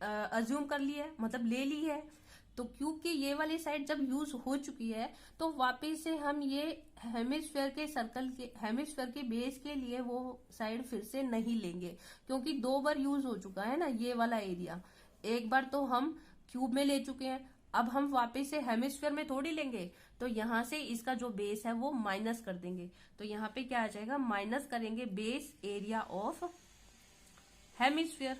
A: अज्यूम कर ली है, मतलब ले ली है। तो क्यूब की ये वाली साइड जब यूज हो चुकी है तो वापस से हम ये हेमिस्फीयर के सर्कल के हेमिस्फीयर के बेस के लिए वो साइड फिर से नहीं लेंगे, क्योंकि 2 बार यूज हो चुका है ना ये वाला एरिया। एक बार तो हम क्यूब में ले चुके हैं, अब हम वापस से हेमिस्फीयर में थोड़ी लेंगे। तो यहां से इसका जो बेस है वो माइनस कर देंगे। तो यहाँ पे क्या आ जाएगा, माइनस करेंगे base area of hemisphere.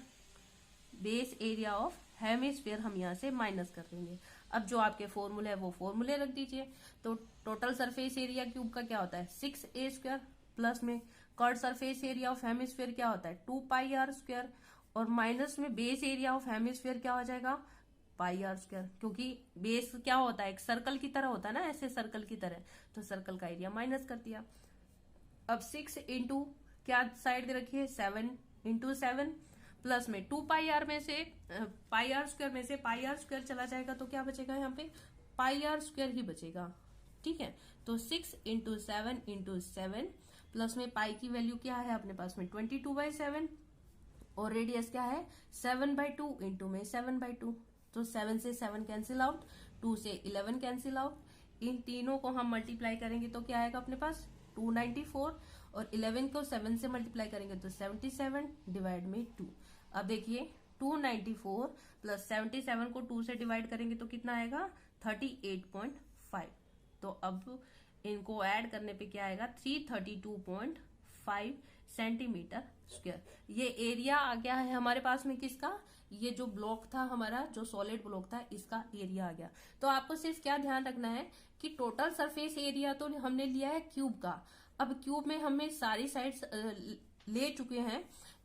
A: Base area of hemisphere हम यहाँ से माइनस कर देंगे। अब जो आपके फॉर्मूले है वो फॉर्मूले रख दीजिए। तो टोटल सरफेस एरिया क्यूब का क्या होता है, 6a² प्लस में curve surface area of hemisphere क्या होता है, 2πr², और माइनस में बेस एरिया ऑफ हेमिस्फीयर क्या हो जाएगा, πr², क्योंकि बेस क्या होता है, एक सर्कल की तरह होता है ना, ऐसे सर्कल की तरह। तो सर्कल का एरिया माइनस कर दिया। अब 6 इंटू क्या साइड दे रखी है, 7 इंटू 7 प्लस में 2πr में से πr² में से πr² चला जाएगा। तो क्या बचेगा यहाँ पे, πr² ही बचेगा। ठीक है, तो 6 इंटू 7 इंटू 7 प्लस में पाई की वैल्यू क्या है अपने पास में 22/7, और रेडियस क्या है 7/2 इंटू में 7/2। तो 7 से 7 कैंसिल आउट, 2 से 11 कैंसिल आउट। इन तीनों को हम मल्टीप्लाई करेंगे तो क्या आएगा अपने पास 294, और 11 को 7 से मल्टीप्लाई करेंगे तो 77 डिवाइड में 2। अब देखिए 294 प्लस 77 को 2 से डिवाइड करेंगे तो कितना आएगा 38.5। तो अब इनको ऐड करने पे क्या आएगा 332.5 सेंटीमीटर स्क्वायर। ये एरिया आ गया है हमारे पास में किसका, ये जो ब्लॉक था हमारा, जो सॉलिड ब्लॉक था, इसका एरिया आ गया। तो आपको सिर्फ क्या ध्यान रखना है कि टोटल सरफेस एरिया तो हमने लिया है क्यूब का। अब क्यूब में हमें सारी साइड्स ले चुके हैं,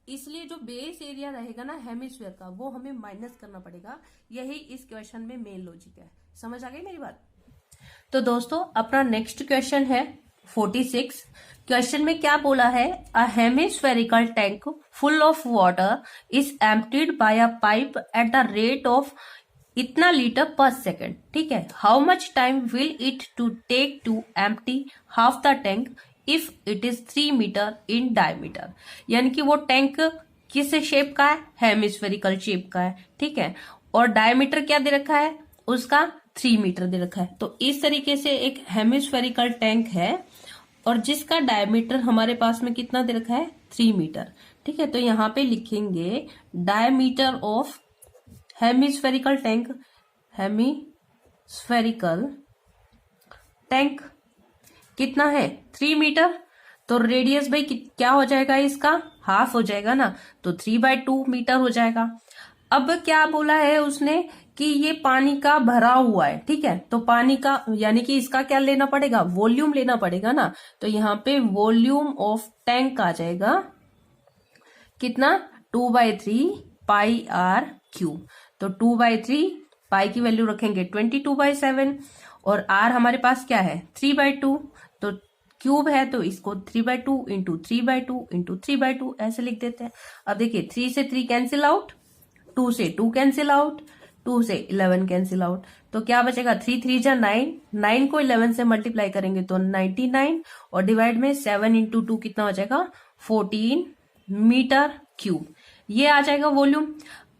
A: इसलिए जो बेस एरिया रहेगा ना हेमिस्फीयर का वो हमें माइनस करना पड़ेगा। यही इस क्वेश्चन में मेन लॉजिक है। समझ आ गई मेरी बात। तो दोस्तों अपना नेक्स्ट क्वेश्चन है 46। क्वेश्चन में क्या बोला है, a hemispherical tank full of water is emptied by a pipe at the rate of इतना लीटर पर सेकेंड। ठीक है, how much time will it to take to empty half the tank if it is 3 metre in diameter. यानी कि वो tank किस shape का है, hemispherical shape का है। ठीक है, और डायमीटर क्या दे रखा है उसका 3 मीटर दे रखा है। तो इस तरीके से एक हेमिस्फेरिकल टैंक है और जिसका डायमीटर हमारे पास में कितना दे रखा है 3 मीटर। ठीक है, तो यहाँ पे लिखेंगे diameter of hemispherical tank, hemispherical tank कितना है 3 मीटर। तो रेडियस भाई क्या हो जाएगा इसका, हाफ हो जाएगा ना, तो 3/2 मीटर हो जाएगा। अब क्या बोला है उसने कि ये पानी का भरा हुआ है। ठीक है, तो पानी का यानी कि इसका क्या लेना पड़ेगा, वॉल्यूम लेना पड़ेगा ना। तो यहाँ पे वॉल्यूम ऑफ टैंक आ जाएगा कितना 2/3 πr³। तो 2/3 पाई की वैल्यू रखेंगे 22/7 और r हमारे पास क्या है 3/2। तो क्यूब है तो इसको 3/2 इंटू 3/2 इंटू 3/2 ऐसे लिख देते हैं। अब देखिए 3 से 3 कैंसिल आउट, 2 से 2 कैंसिल आउट, 2 से 11 कैंसिल आउट। तो क्या बचेगा 3 3 जा 9, 9 को 11 से मल्टीप्लाई करेंगे तो 99 और डिवाइड में 7 इंटू 2 कितना हो जाएगा 14 मीटर क्यूब। ये आ जाएगा वॉल्यूम।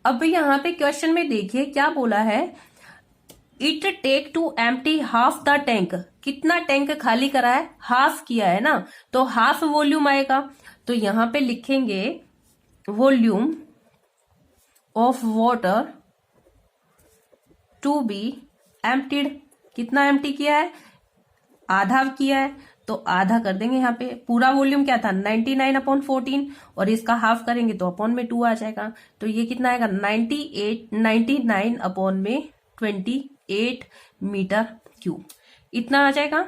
A: अब यहाँ पे क्वेश्चन में देखिए क्या बोला है, it take to empty half the tank. कितना टैंक खाली करा है, हाफ किया है ना, तो हाफ वॉल्यूम आएगा। तो यहां पे लिखेंगे volume of water to be emptied. कितना एम्प्टी किया है, आधा किया है, तो आधा कर देंगे यहाँ पे। पूरा वॉल्यूम क्या था 99/14 और इसका हाफ करेंगे तो अपॉन में 2 आ जाएगा। तो ये कितना आएगा 99/28 मीटर क्यूब, इतना आ जाएगा।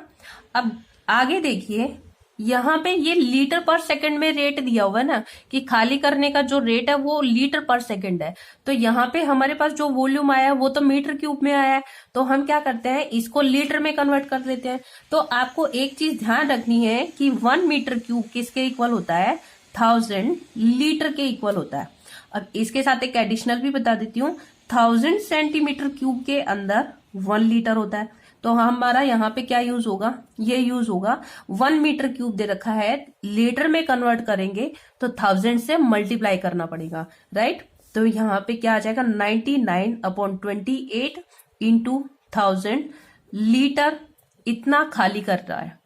A: अब आगे देखिए, यहाँ पे ये लीटर पर सेकंड में रेट दिया हुआ है ना, कि खाली करने का जो रेट है वो लीटर पर सेकंड है। तो यहाँ पे हमारे पास जो वॉल्यूम आया है वो तो मीटर क्यूब में आया है, तो हम क्या करते हैं इसको लीटर में कन्वर्ट कर देते हैं। तो आपको एक चीज ध्यान रखनी है कि 1 मीटर क्यूब किसके इक्वल होता है, 1000 लीटर के इक्वल होता है। अब इसके साथ एक एडिशनल भी बता देती हूँ, 1000 सेंटीमीटर क्यूब के अंदर 1 लीटर होता है। तो हमारा यहाँ पे क्या यूज होगा, ये यूज होगा 1 मीटर क्यूब दे रखा है, लीटर में कन्वर्ट करेंगे तो 1000 से मल्टीप्लाई करना पड़ेगा, राइट। तो यहाँ पे क्या आ जाएगा 99/28 इंटू 1000 लीटर, इतना खाली कर रहा है,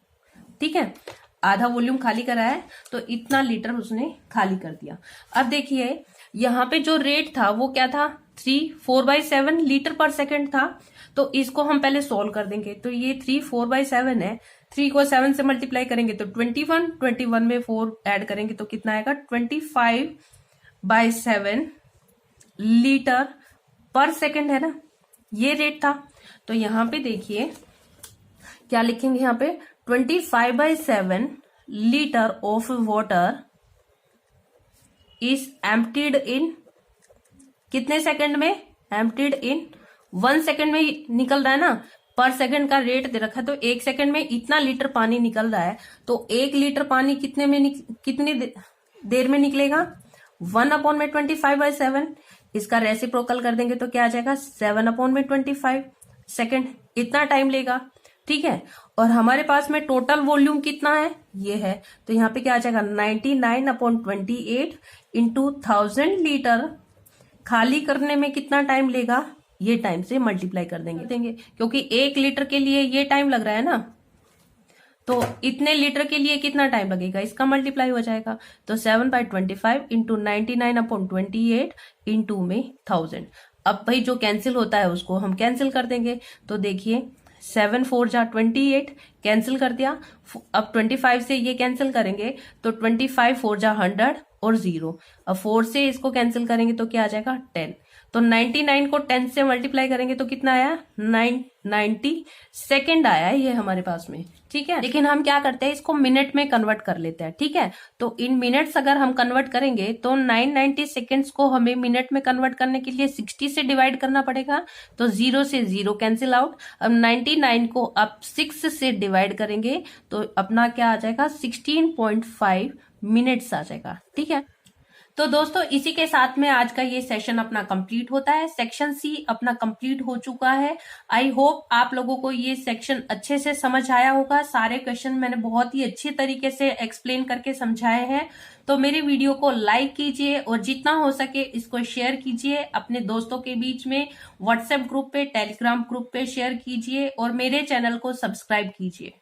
A: ठीक है, आधा वॉल्यूम खाली करा है तो इतना लीटर उसने खाली कर दिया। अब देखिए यहाँ पे जो रेट था वो क्या था, 3/4/7 लीटर पर सेकंड था। तो इसको हम पहले सोल्व कर देंगे। तो ये 3/4/7 है, 3 को 7 से मल्टीप्लाई करेंगे तो 21 में 4 ऐड करेंगे तो कितना आएगा 25/7 लीटर पर सेकंड है ना, ये रेट था। तो यहां पे देखिए क्या लिखेंगे, यहाँ पे 25/7 litre of water is emptied in कितने सेकंड में, एम्प्टीड इन 1 सेकंड में निकल रहा है ना, पर सेकंड का रेट दे रखा है। तो 1 सेकंड में इतना लीटर पानी निकल रहा है, तो 1 लीटर पानी कितनी देर में निकलेगा, 1/25/7। इसका रेसिप्रोकल कर देंगे तो क्या आ जाएगा 7/25 सेकंड, इतना टाइम लेगा, ठीक है। और हमारे पास में टोटल वॉल्यूम कितना है, ये है। तो यहाँ पे क्या आ जाएगा 99/28 इंटू 1000 लीटर, खाली करने में कितना टाइम लेगा, ये टाइम से मल्टीप्लाई कर देंगे क्योंकि 1 लीटर के लिए ये टाइम लग रहा है ना, तो इतने लीटर के लिए कितना टाइम लगेगा, इसका मल्टीप्लाई हो जाएगा। तो 7/25 इंटू 99/28 इंटू में 1000। अब भाई जो कैंसिल होता है उसको हम कैंसिल कर देंगे। तो देखिए 7 4 जा 28 कैंसिल कर दिया। अब 25 से ये कैंसिल करेंगे तो 25 4 जा 100 और 0। अब 4 से इसको कैंसिल करेंगे तो क्या आ जाएगा 10। तो 99 को 10 से मल्टीप्लाई करेंगे तो कितना आया 90 सेकेंड आया है ये हमारे पास में, ठीक है। लेकिन हम क्या करते हैं इसको मिनट में कन्वर्ट कर लेते हैं, ठीक है। तो इन मिनट्स अगर हम कन्वर्ट करेंगे तो 990 सेकेंड्स को हमें मिनट में कन्वर्ट करने के लिए 60 से डिवाइड करना पड़ेगा। तो 0 से 0 कैंसिल आउट। अब 99 को आप 6 से डिवाइड करेंगे तो अपना क्या आ जाएगा 16.5 मिनट्स आ जाएगा, ठीक है। तो दोस्तों इसी के साथ में आज का ये सेशन अपना कंप्लीट होता है। सेक्शन सी अपना कंप्लीट हो चुका है। आई होप आप लोगों को ये सेक्शन अच्छे से समझ आया होगा। सारे क्वेश्चन मैंने बहुत ही अच्छे तरीके से एक्सप्लेन करके समझाए हैं। तो मेरे वीडियो को लाइक कीजिए और जितना हो सके इसको शेयर कीजिए अपने दोस्तों के बीच में, व्हाट्सएप ग्रुप पे, टेलीग्राम ग्रुप पे शेयर कीजिए और मेरे चैनल को सब्सक्राइब कीजिए।